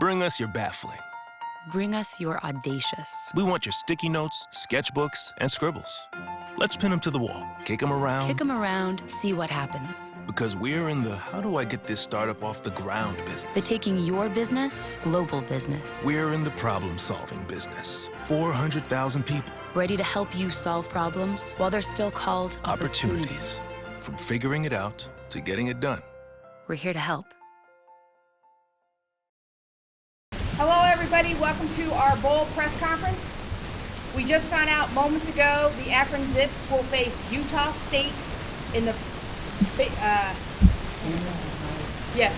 Bring us your baffling. Bring us your audacious. We want your sticky notes, sketchbooks, and scribbles. Let's pin them to the wall, kick them around. Kick them around, see what happens. Because we're in the how do I get this startup off the ground business. The taking your business, global business. We're in the problem-solving business. 400,000 people. Ready to help you solve problems while they're still called opportunities. From figuring it out to getting it done. We're here to help. Hello, everybody. Welcome to our bowl press conference. We just found out moments ago the Akron Zips will face Utah State in the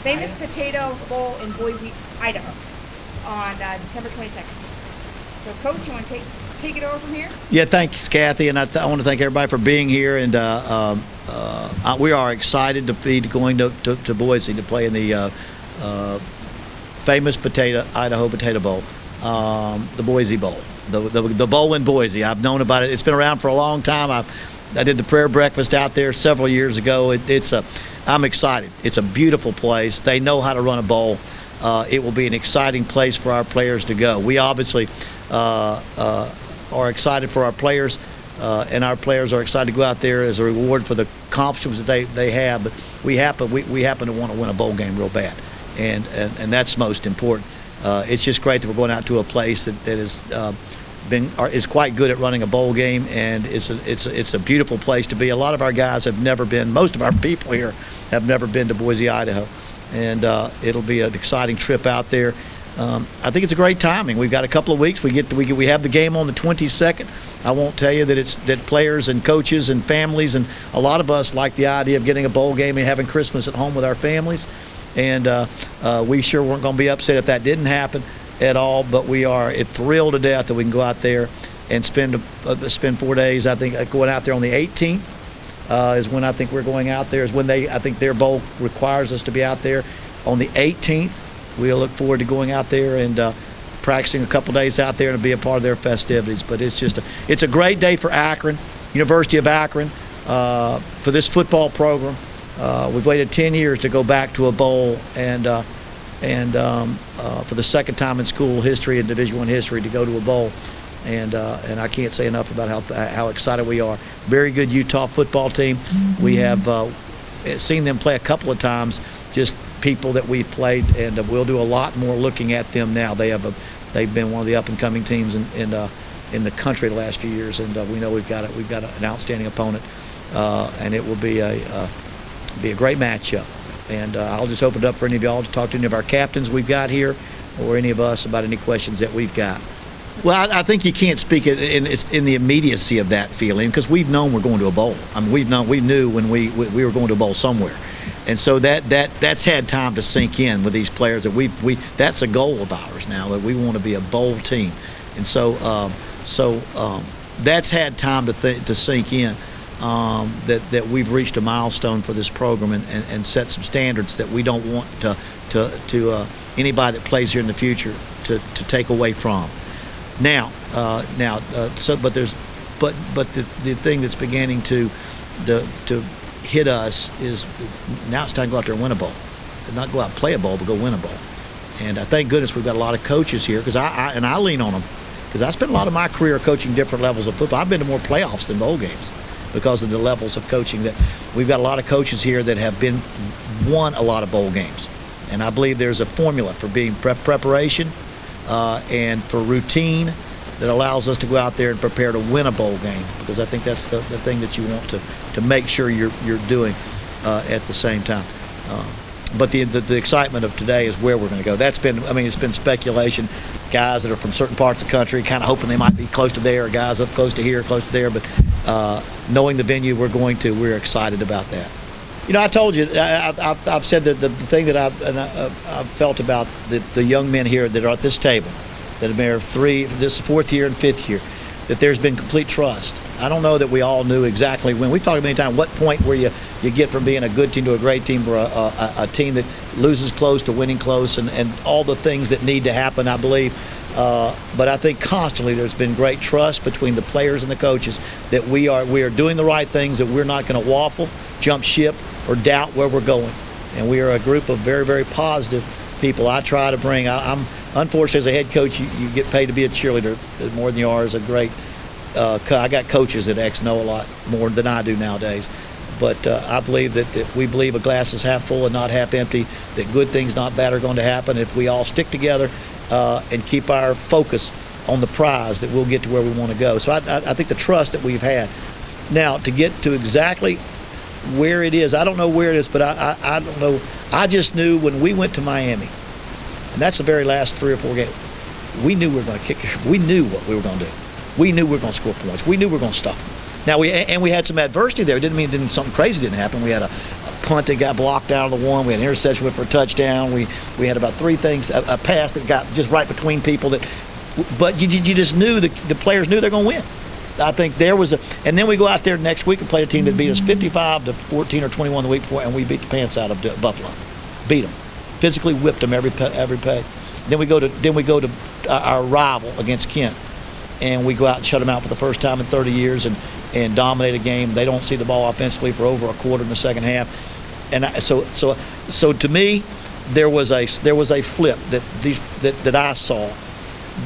famous Potato Bowl in Boise, Idaho, on December 22nd. So, Coach, you want to take it over from here? Yeah, thanks, Kathy, and I want to thank everybody for being here. And we are excited to be going to Boise to play in the famous Idaho Potato Bowl, the Boise Bowl, the bowl in Boise. I've known about it. It's been around for a long time. I did the prayer breakfast out there several years ago. I'm excited. It's a beautiful place. They know how to run a bowl. It will be an exciting place for our players to go. We obviously are excited for our players, and our players are excited to go out there as a reward for the accomplishments that they have. But we happen to want to win a bowl game real bad. And that's most important. It's just great that we're going out to a place that is quite good at running a bowl game, and it's a beautiful place to be. A lot of our guys have never been. Most of our people here have never been to Boise, Idaho, and it'll be an exciting trip out there. I think it's a great timing. We've got a couple of weeks. We have the game on the 22nd. I won't tell you that players and coaches and families and a lot of us like the idea of getting a bowl game and having Christmas at home with our families. And we sure weren't going to be upset if that didn't happen at all. But we are thrilled to death that we can go out there and spend 4 days. I think going out there on the 18th is when I think we're going out there. Is when I think their bowl requires us to be out there. On the 18th, we'll look forward to going out there and practicing a couple days out there and be a part of their festivities. But it's a great day for Akron, University of Akron, for this football program. We've waited 10 years to go back to a bowl, and for the second time in school history and Division I history to go to a bowl, and I can't say enough about how excited we are. Very good Utah football team. We have seen them play a couple of times. Just people that we've played, and we'll do a lot more looking at them now. They've been one of the up and coming teams in the country the last few years, and we know we've got an outstanding opponent, and it will be a great matchup. And I'll just open it up for any of y'all to talk to any of our captains we've got here, or any of us about any questions that we've got. Well, I think you can't speak in the immediacy of that feeling, because we've known we're going to a bowl. I mean, we knew when we were going to a bowl somewhere, and so that's had time to sink in with these players. That that's a goal of ours now, that we want to be a bowl team, and so that's had time to sink in. That we've reached a milestone for this program and set some standards that we don't want to anybody that plays here in the future to take away from. But the thing that's beginning to hit us is now it's time to go out there and win a bowl, and not go out and play a bowl, but go win a bowl. And I thank goodness we've got a lot of coaches here, because I lean on them, because I spent a lot of my career coaching different levels of football. I've been to more playoffs than bowl games, because of the levels of coaching that we've got. A lot of coaches here that have won a lot of bowl games, and I believe there's a formula for being preparation and for routine that allows us to go out there and prepare to win a bowl game, because I think that's the thing that you want to make sure you're doing at the same time. But the excitement of today is where we're going to go. It's been speculation. Guys that are from certain parts of the country kind of hoping they might be close to there, or guys up close to here, close to there. But knowing the venue we're excited about that. You know, I told you, I've said that the thing that I've felt about the young men here that are at this table, that have been here this fourth year and fifth year, that there's been complete trust. I don't know that we all knew exactly when. We've talked many times what point where you get from being a good team to a great team, or a team that loses close to winning close, and all the things that need to happen, I believe. But I think constantly there's been great trust between the players and the coaches that we are doing the right things, that we're not going to waffle, jump ship, or doubt where we're going. And we are a group of very, very positive people. I try to bring. I'm unfortunately as a head coach, you get paid to be a cheerleader more than you are as a great. I got coaches that know a lot more than I do nowadays. But I believe that we believe a glass is half full and not half empty, that good things, not bad, are going to happen if we all stick together and keep our focus on the prize, that we'll get to where we want to go. So I think the trust that we've had. Now, to get to exactly where it is, I don't know where it is, but I don't know. I just knew when we went to Miami, and that's the very last 3 or 4 games, we knew we were going to kick. We knew what we were going to do. We knew we were going to score points. We knew we were going to stop them. Now, we had some adversity there. It didn't mean something crazy didn't happen. We had a punt that got blocked down on the one. We had an interception for a touchdown. We had about 3 things, a pass that got just right between people. But you just knew, the players knew they're going to win. I think there was and then we go out there next week and play a team that beat us 55-14 or 21 the week before, and we beat the pants out of Buffalo. Beat them. Physically whipped them every play. Then we go to our rival against Kent, and we go out and shut them out for the first time in 30 years and dominate a game. They don't see the ball offensively for over a quarter in the second half. And so to me, there was a flip that I saw,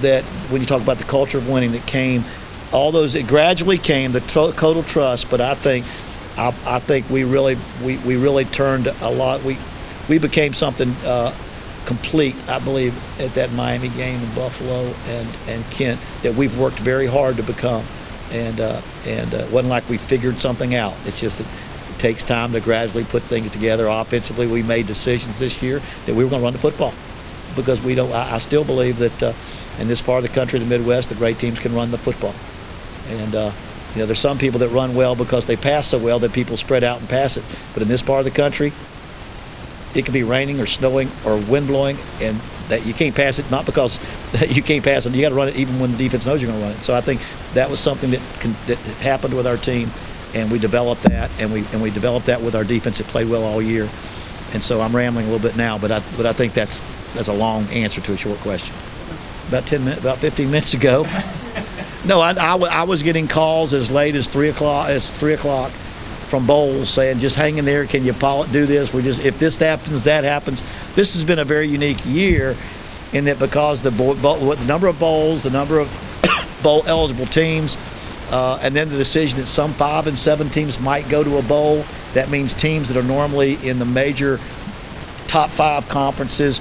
that when you talk about the culture of winning, that came, all those, it gradually came, the total trust. But I think we really turned a lot. We became something complete, I believe, at that Miami game in Buffalo and Kent, that we've worked very hard to become. And it wasn't like we figured something out. It's just that it takes time to gradually put things together. Offensively, we made decisions this year that we were going to run the football, because we don't. I still believe that in this part of the country, the Midwest, the great teams can run the football. And there's some people that run well because they pass so well that people spread out and pass it. But in this part of the country, it could be raining or snowing or wind blowing, and that you can't pass it, not because you can't pass it. You got to run it even when the defense knows you're going to run it. So I think that was something that happened with our team, and we developed that, and we developed that with our defense that played well all year. And so I'm rambling a little bit now, but I think that's a long answer to a short question. About 15 minutes ago. No, I was getting calls as late as 3 o'clock from bowls saying, just hang in there, can you do this? If this happens, that happens. This has been a very unique year in that, because the number of bowls, the number of bowl eligible teams, and then the decision that some 5 and 7 teams might go to a bowl. That means teams that are normally in the major top 5 conferences,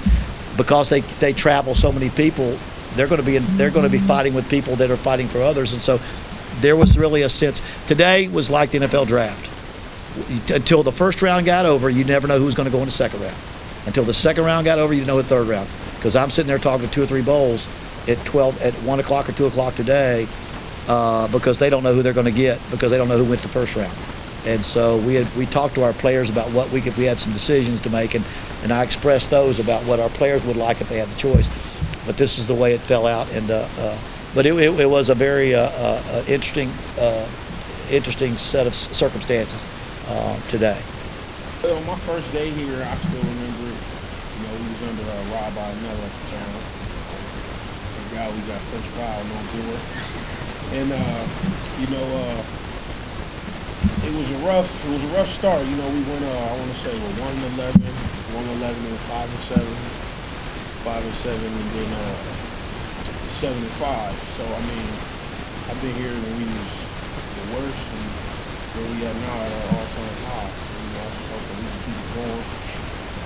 because they travel so many people, they're going to be fighting with people that are fighting for others. And so there was really a sense. Today was like the NFL draft. Until the first round got over, you never know who's going to go in the second round. Until the second round got over, you know the third round. Because I'm sitting there talking to 2 or 3 bowls at 1 o'clock or 2 o'clock today, because they don't know who they're going to get, because they don't know who went the first round. And so we talked to our players about what we had some decisions to make, and I expressed those about what our players would like if they had the choice. But this is the way it fell out, and but it was a very interesting set of circumstances today. On my first day here, I still remember, we was under Rob Arnell at the time. The guy we got first foul on board, and it was a rough start. We went I want to say 1-11, 1-11 and 5-7. 5-7, and then 7-5. So I've been here when we was the worst, and where we at now at our all-time high. And, I just hope that we can keep it going.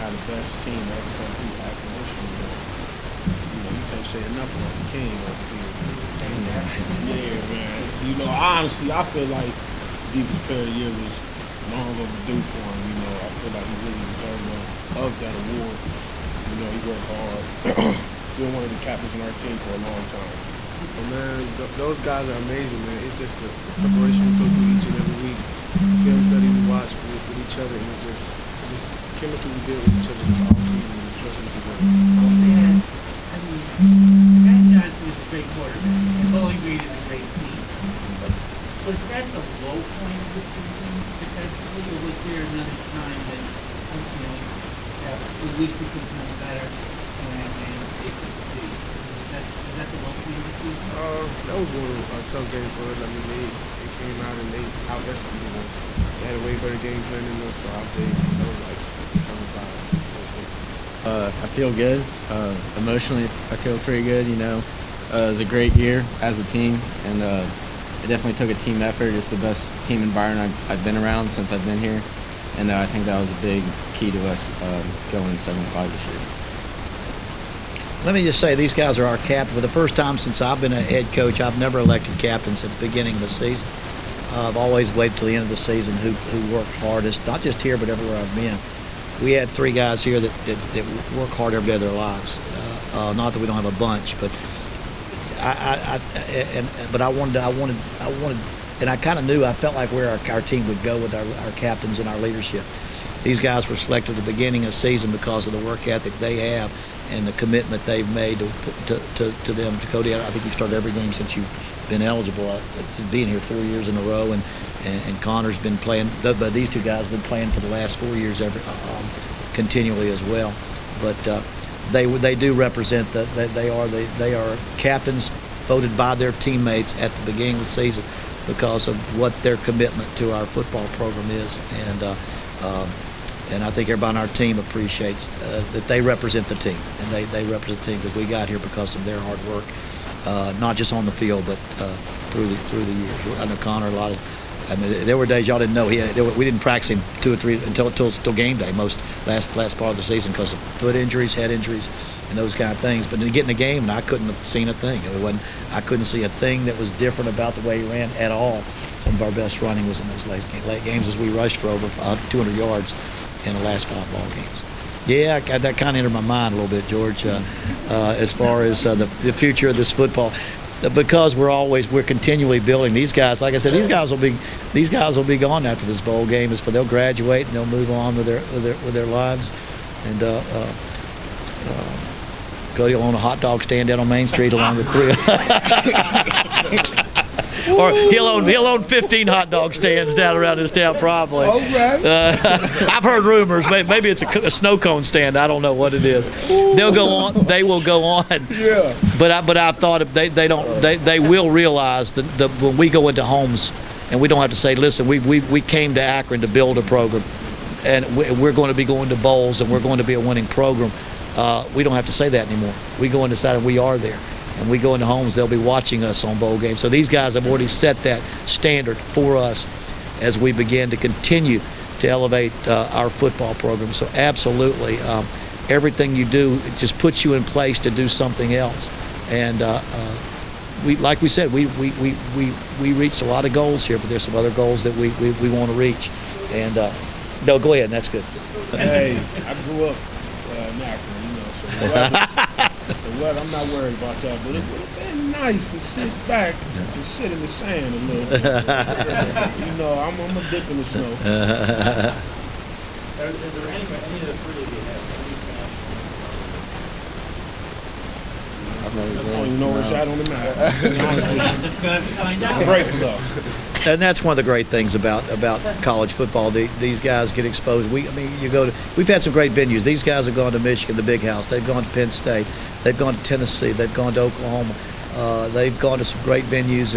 Have the best team every time we have conditions. You can't say enough about the king over here. Yeah, man. Honestly, I feel like Defensive Player of the Year was long overdue for him. I feel like he really deserved of that award. He worked hard. Been one of the captains in our team for a long time. But man, those guys are amazing, man. It's just the preparation we go through each and every week, the film study we watch with each other, and it's just chemistry we build with each other this offseason, and trusting each other. Man, Matt Johnson is a great quarterback, and Bowling Green is a great team. But was that the low point of the season defensively, or was there another time that we wish we could have done better, and it could be? Was that the low point of the season? That was a tough game for us. They came out and they out-estimated us. They had a way better game plan than us, so I'd say that was like 25. I feel good. Emotionally, I feel pretty good. You know, it was a great year as a team, and it definitely took a team effort. It's the best team environment I've been around since I've been here, and I think that was a big key to us going 7-5 this year. Let me just say, these guys are our captain. For the first time since I've been a head coach, I've never elected captains at the beginning of the season. I've always waited till the end of the season who worked hardest, not just here but everywhere I've been. We had 3 guys here that work hard every day of their lives. Not that we don't have a bunch, but I wanted, and I kind of knew, I felt like where our team would go with our captains and our leadership. These guys were selected at the beginning of the season because of the work ethic they have and the commitment they've made to them. Cody, I think you've started every game since you've been eligible. Being here 4 years in a row, and Connor's been playing. But these 2 guys have been playing for the last 4 years continually as well. But they do represent they are captains voted by their teammates at the beginning of the season because of what their commitment to our football program is, and I think everybody on our team appreciates that they represent the team, and they represent the team because we got here because of their hard work, not just on the field but through the years. I know Connor a lot of. I mean, there were days y'all didn't know we didn't practice him 2 or 3 until game day, most last part of the season because of foot injuries, head injuries, and those kind of things. But then getting a game, and I couldn't have seen a thing. I couldn't see a thing that was different about the way he ran at all. Some of our best running was in those late games as we rushed for over 200 yards in the last 5 ball games. Yeah, that kind of entered my mind a little bit, George, as far as the future of this football. Because we're continually building these guys. Like I said, these guys will be gone after this bowl game. They'll graduate and they'll move on with their lives. And Cody will own a hot dog stand down on Main Street along with 3. Or he'll own 15 hot dog stands down around his town probably. All right. I've heard rumors. Maybe it's a snow cone stand. I don't know what it is. They'll go on. They will go on. Yeah. But I thought if they will realize that when we go into homes and we don't have to say, listen, we came to Akron to build a program, and we're going to be going to bowls and we're going to be a winning program. We don't have to say that anymore. We go inside and we are there. And we go into homes, they'll be watching us on bowl games. So these guys have already set that standard for us as we begin to continue to elevate our football program. So absolutely, everything you do, it just puts you in place to do something else. And like we said, we reached a lot of goals here, but there's some other goals that we want to reach. And no, go ahead, that's good. Hey, I grew up in Akron, so the weather, I'm not worried about that, but it would have been nice to sit back and sit in the sand a little bit. I'm a dip in the snow. Is there any of the 3 of you I don't even know where it's at on the map. Just gonna have to find out. Grateful though. And that's one of the great things about college football. These guys get exposed. We've had some great venues. These guys have gone to Michigan, the Big House. They've gone to Penn State. They've gone to Tennessee. They've gone to Oklahoma. They've gone to some great venues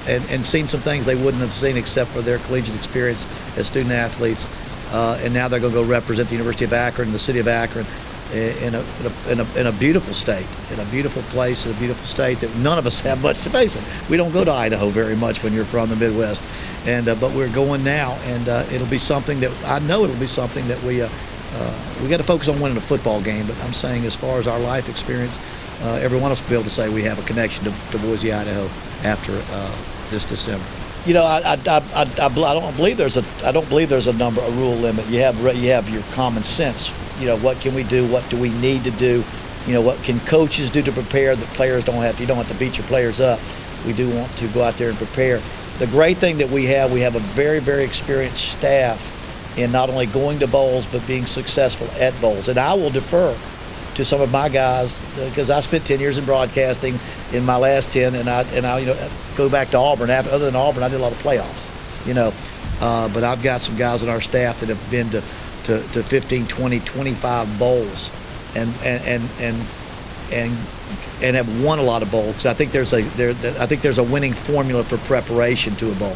and seen some things they wouldn't have seen except for their collegiate experience as student athletes. And now they're going to go represent the University of Akron, the city of Akron, in a beautiful state, in a beautiful place, in a beautiful state that none of us have much to face it. We don't go to Idaho very much when you're from the Midwest, but we're going now, and it'll be something that I know it'll be something that we got to focus on winning a football game. But I'm saying as far as our life experience, every one of us will be able to say we have a connection to Boise, Idaho after this December. I don't believe there's a rule limit. You have your common sense. What can we do? What do we need to do? What can coaches do to prepare that players don't have to? You don't have to beat your players up. We do want to go out there and prepare. The great thing that we have a very, very experienced staff in not only going to bowls but being successful at bowls. And I will defer to some of my guys because I spent 10 years in broadcasting. In my last 10, and I go back to Auburn. Other than Auburn, I did a lot of playoffs. But I've got some guys on our staff that have been to 15, 20, 25 bowls, and have won a lot of bowls. I think there's a winning formula for preparation to a bowl,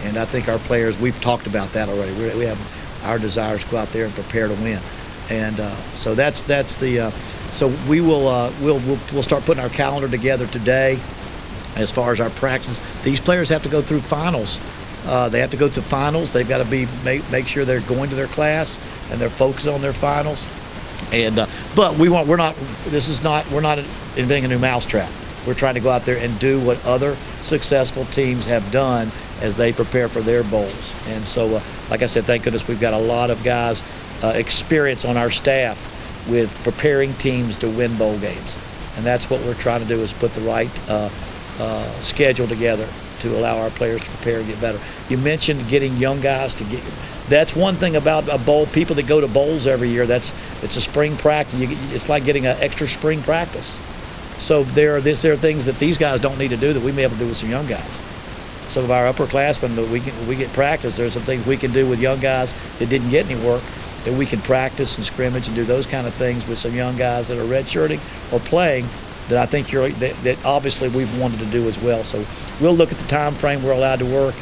and I think our players, we've talked about that already. We have our desires to go out there and prepare to win. And so that's the. So we will we'll start putting our calendar together today. As far as our practice, these players have to go through finals. They have to go to finals. They've got to make sure they're going to their class and they're focused on their finals. And but we're not inventing a new mousetrap. We're trying to go out there and do what other successful teams have done as they prepare for their bowls. And so, like I said, thank goodness we've got a lot of guys experience on our staff with preparing teams to win bowl games. And that's what we're trying to do, is put the right schedule together to allow our players to prepare and get better. You mentioned getting young guys to get. That's one thing about a bowl. People that go to bowls every year, it's a spring practice. It's like getting an extra spring practice. So there are things that these guys don't need to do that we may be able to do with some young guys. Some of our upperclassmen that we get practice. There's some things we can do with young guys that didn't get any work, that we can practice and scrimmage and do those kind of things with some young guys that are redshirting or playing, that I think that obviously we've wanted to do as well. So we'll look at the time frame we're allowed to work,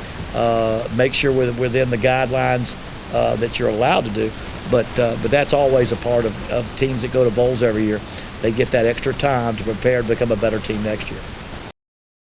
make sure we're within the guidelines that you're allowed to do. But that's always a part of teams that go to bowls every year. They get that extra time to prepare to become a better team next year.